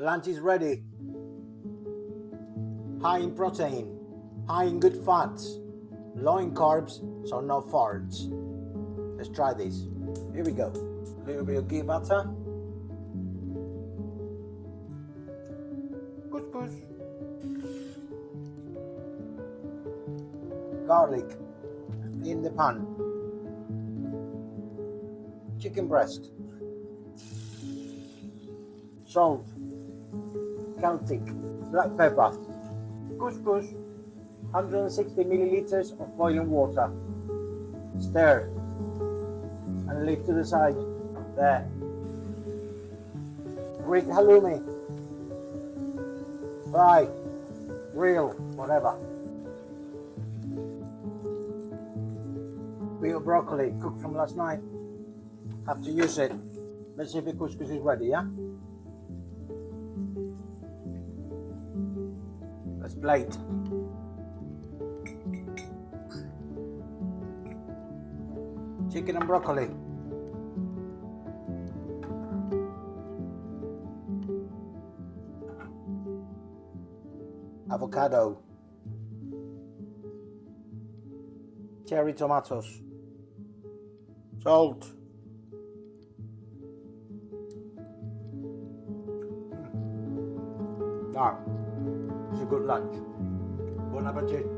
Lunch is ready. High in protein, high in good fats, low in carbs, so no farts. Let's try this. Here we go. A little bit of ghee butter. Couscous. Garlic in the pan. Chicken breast. Salt. Celtic. Black pepper. Couscous. 160 milliliters of boiling water. Stir and leave to the side. There. Greek halloumi. Fry, grill, whatever. Bit of broccoli cooked from last night. Have to use it. Let's see if the couscous is ready, yeah? Let's plate. Chicken and broccoli. Avocado. Cherry tomatoes. Salt. Now, it's a good lunch. Bon appetit.